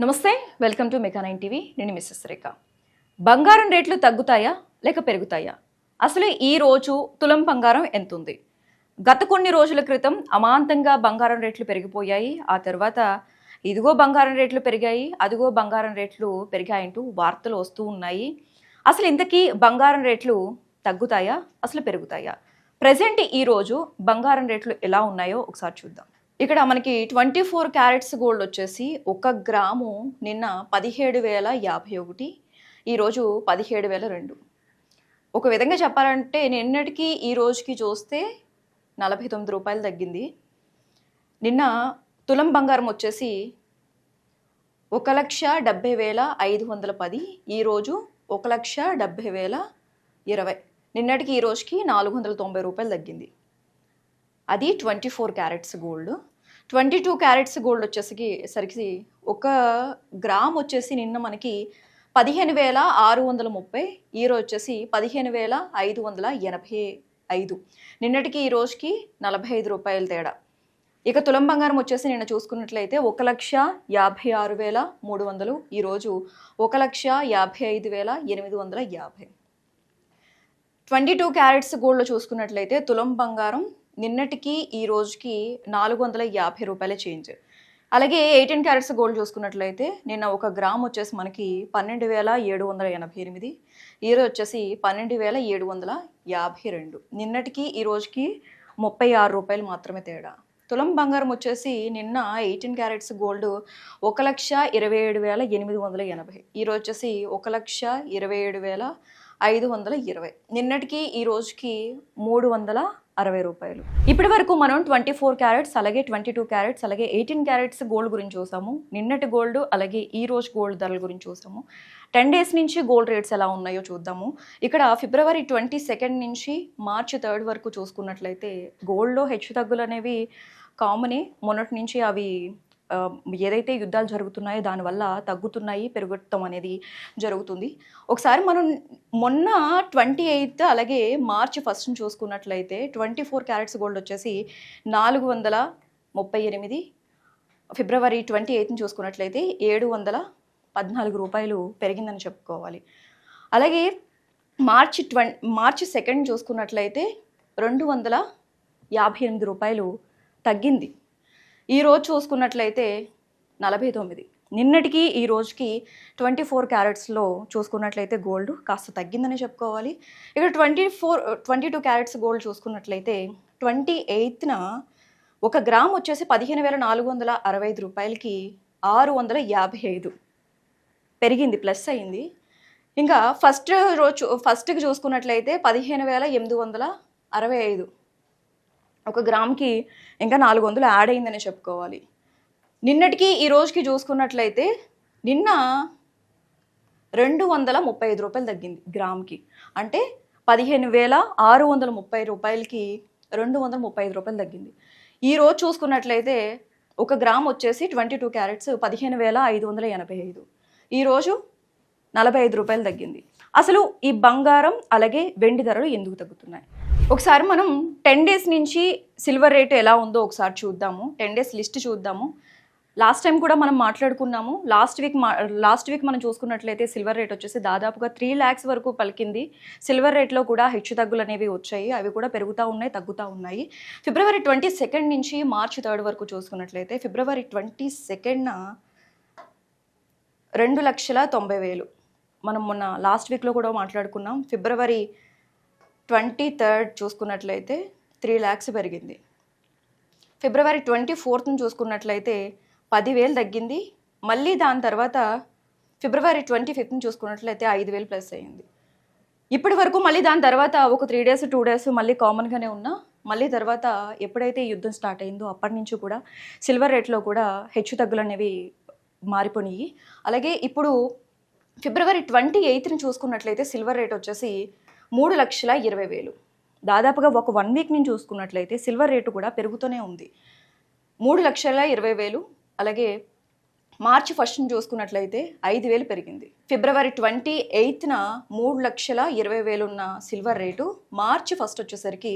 నమస్తే, welcome to మెగా9 TV. నేను missus రేఖ. బంగారం రేట్లు తగ్గుతాయా లేక పెరుగుతాయా? అసలు ఈ రోజు తులం బంగారం ఎంత ఉంది? గత కొన్ని రోజుల క్రితం అమాంతంగా బంగారం రేట్లు పెరిగిపోయాయి. ఆ తర్వాత ఇదిగో బంగారం రేట్లు పెరిగాయి, అదిగో బంగారం రేట్లు పెరిగాయంటూ వార్తలు వస్తూ ఉన్నాయి. అసలు ఇంతకీ బంగారం రేట్లు తగ్గుతాయా అసలు పెరుగుతాయా? ప్రజెంట్ ఈ రోజు బంగారం రేట్లు ఎలా ఉన్నాయో ఒకసారి చూద్దాం. ఇక్కడ మనకి 24 క్యారెట్స్ గోల్డ్ వచ్చేసి 1 గ్రాము నిన్న 17,051, ఈరోజు 17,002. ఒక విధంగా చెప్పాలంటే నిన్నటికి ఈ రోజుకి చూస్తే 49 రూపాయలు తగ్గింది. నిన్న తులం బంగారం వచ్చేసి 1,70,510, ఈరోజు 1,70,020. నిన్నటికి ఈ రోజుకి 490 రూపాయలు తగ్గింది. అది 24 క్యారెట్స్ గోల్డ్. 22 క్యారెట్స్ గోల్డ్ వచ్చేసరికి 1 గ్రామ్ వచ్చేసి నిన్న మనకి 15,630, ఈరోజు వచ్చేసి 15,585. నిన్నటికి ఈ రోజుకి 45 రూపాయల తేడా. ఇక తులం బంగారం వచ్చేసి నిన్న చూసుకున్నట్లయితే 1,56,300, ఈరోజు 1,55,850. 22 క్యారెట్స్ గోల్డ్లో చూసుకున్నట్లయితే తులం బంగారం నిన్నటికి ఈ రోజుకి 450 రూపాయల చేంజ్. అలాగే 18 క్యారెట్స్ గోల్డ్ చూసుకున్నట్లయితే నిన్న 1 గ్రామ్ వచ్చేసి మనకి 12,788, ఈరోజు వచ్చేసి 12,752. నిన్నటికి ఈ రోజుకి 36 రూపాయలు మాత్రమే తేడా. తులం బంగారం వచ్చేసి నిన్న 18 క్యారెట్స్ గోల్డ్ 1,27,880, ఈరోజు వచ్చేసి 1,27,520. నిన్నటికి ఈ రోజుకి 360 రూపాయలు. ఇప్పటి వరకు మనం 24 క్యారెట్స్, అలాగే 22 క్యారెట్స్, అలాగే 18 క్యారెట్స్ గోల్డ్ గురించి చూసాము. నిన్నటి గోల్డ్ అలాగే ఈ రోజు గోల్డ్ ధరల గురించి చూసాము. 10 డేస్ నుంచి గోల్డ్ రేట్స్ ఎలా ఉన్నాయో చూద్దాము. ఇక్కడ ఫిబ్రవరి 22 నుంచి మార్చి 3 వరకు చూసుకున్నట్లయితే గోల్డ్లో హెచ్చు తగ్గులు అనేవి కామనే. మొన్నటి నుంచి అవి ఏదైతే యుద్ధాలు జరుగుతున్నాయో దానివల్ల తగ్గుతున్నాయి, పెరుగుతాం అనేది జరుగుతుంది. ఒకసారి మనం మొన్న 28 అలాగే మార్చి 1 చూసుకున్నట్లయితే 24 క్యారెట్స్ గోల్డ్ వచ్చేసి 438, ఫిబ్రవరి 28 చూసుకున్నట్లయితే 714 రూపాయలు పెరిగిందని చెప్పుకోవాలి. అలాగే మార్చి 2 చూసుకున్నట్లయితే 258 రూపాయలు తగ్గింది. ఈరోజు చూసుకున్నట్లయితే 49. నిన్నటికి ఈ రోజుకి 24 క్యారెట్స్లో చూసుకున్నట్లయితే గోల్డ్ కాస్త తగ్గిందని చెప్పుకోవాలి. ఇక్కడ 22 క్యారెట్స్ గోల్డ్ చూసుకున్నట్లయితే 28న 1 గ్రామ్ వచ్చేసి 15,465 రూపాయలకి 655 పెరిగింది, ప్లస్ అయింది. ఇంకా ఫస్ట్కి చూసుకున్నట్లయితే 15,865, 1 గ్రామ్కి ఇంకా 400 యాడ్ అయిందని చెప్పుకోవాలి. నిన్నటికి ఈ రోజుకి చూసుకున్నట్లయితే నిన్న 235 రూపాయలు తగ్గింది గ్రామ్కి. అంటే 15,630 రూపాయలకి 235 రూపాయలు తగ్గింది. ఈరోజు చూసుకున్నట్లయితే 1 గ్రామ్ వచ్చేసి 22 క్యారెట్స్ 15,585, ఈరోజు 45 రూపాయలు తగ్గింది. అసలు ఈ బంగారం అలాగే వెండి ధరలు ఎందుకు తగ్గుతున్నాయి? ఒకసారి మనం 10 డేస్ నుంచి సిల్వర్ రేటు ఎలా ఉందో ఒకసారి చూద్దాము. 10 డేస్ లిస్ట్ చూద్దాము. లాస్ట్ టైం కూడా మనం మాట్లాడుకున్నాము. లాస్ట్ వీక్ మనం చూసుకున్నట్లయితే సిల్వర్ రేట్ వచ్చేసి దాదాపుగా 3 lakhs వరకు పలికింది. సిల్వర్ రేట్లో కూడా హెచ్చు తగ్గులు అనేవి వచ్చాయి. అవి కూడా పెరుగుతూ ఉన్నాయి, తగ్గుతూ ఉన్నాయి. ఫిబ్రవరి 22 నుంచి మార్చి 3 వరకు చూసుకున్నట్లయితే ఫిబ్రవరి 22న 2,90,000 మనం మొన్న లాస్ట్ వీక్లో కూడా మాట్లాడుకున్నాం. ఫిబ్రవరి 23 చూసుకున్నట్లయితే 3 lakhs పెరిగింది. ఫిబ్రవరి 24ని చూసుకున్నట్లయితే 10,000 తగ్గింది. మళ్ళీ దాని తర్వాత ఫిబ్రవరి 25ని చూసుకున్నట్లయితే 5,000 ప్లస్ అయ్యింది. ఇప్పటి వరకు మళ్ళీ దాని తర్వాత ఒక 3 days 2 days మళ్ళీ కామన్గానే ఉన్నా, మళ్ళీ తర్వాత ఎప్పుడైతే యుద్ధం స్టార్ట్ అయిందో అప్పటి నుంచి కూడా సిల్వర్ రేట్లో కూడా హెచ్చు తగ్గులు అనేవి మారిపోయినాయి. అలాగే ఇప్పుడు ఫిబ్రవరి 28ని చూసుకున్నట్లయితే సిల్వర్ రేట్ వచ్చేసి 3,20,000. దాదాపుగా ఒక 1 వీక్ నుంచి చూసుకున్నట్లయితే సిల్వర్ రేటు కూడా పెరుగుతూనే ఉంది. 3,20,000. అలాగే మార్చి 1 చూసుకున్నట్లయితే 5,000 పెరిగింది. ఫిబ్రవరి 28న 3,20,000 ఉన్న సిల్వర్ రేటు మార్చి 1 వచ్చేసరికి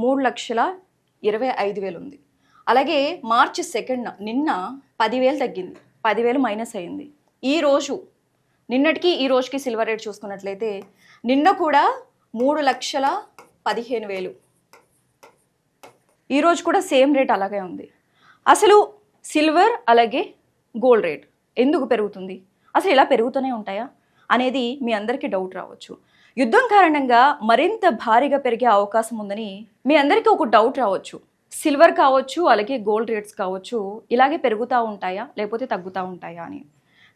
3,25,000 ఉంది. అలాగే మార్చి 2న నిన్న 10,000 తగ్గింది. 10,000 మైనస్ అయింది. ఈ రోజు నిన్నటికి ఈ రోజుకి సిల్వర్ రేట్ చూసుకున్నట్లయితే నిన్న కూడా 3,15,000, ఈరోజు కూడా సేమ్ రేట్ అలాగే ఉంది. అసలు సిల్వర్ అలాగే గోల్డ్ రేట్ ఎందుకు పెరుగుతుంది, అసలు ఇలా పెరుగుతూనే ఉంటాయా అనేది మీ అందరికీ డౌట్ రావచ్చు. యుద్ధం కారణంగా మరింత భారీగా పెరిగే అవకాశం ఉందని మీ అందరికీ ఒక డౌట్ రావచ్చు. సిల్వర్ కావచ్చు అలాగే గోల్డ్ రేట్స్ కావచ్చు ఇలాగే పెరుగుతూ ఉంటాయా లేకపోతే తగ్గుతూ ఉంటాయా అని.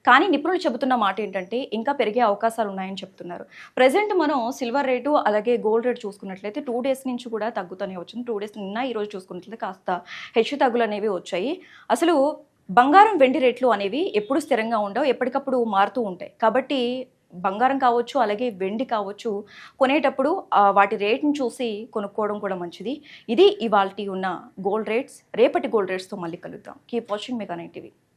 కానీ నిపుణులు చెబుతున్న మాట ఏంటంటే ఇంకా పెరిగే అవకాశాలు ఉన్నాయని చెప్తున్నారు. ప్రజెంట్ మనం సిల్వర్ రేటు అలాగే గోల్డ్ రేట్ చూసుకున్నట్లయితే 2 days నుంచి కూడా తగ్గుతూనే వచ్చింది. 2 days నిన్న ఈరోజు చూసుకున్నట్లయితే కాస్త హెచ్చు తగ్గులు అనేవి వచ్చాయి. అసలు బంగారం వెండి రేట్లు అనేవి ఎప్పుడు స్థిరంగా ఉండవు, ఎప్పటికప్పుడు మారుతూ ఉంటాయి. కాబట్టి బంగారం కావచ్చు అలాగే వెండి కావచ్చు కొనేటప్పుడు వాటి రేట్ని చూసి కొనుక్కోవడం కూడా మంచిది. ఇది ఇవాల్టి ఉన్న గోల్డ్ రేట్స్. రేపటి గోల్డ్ రేట్స్తో మళ్ళీ కలుద్దాం. Keep watching mega 9 TV.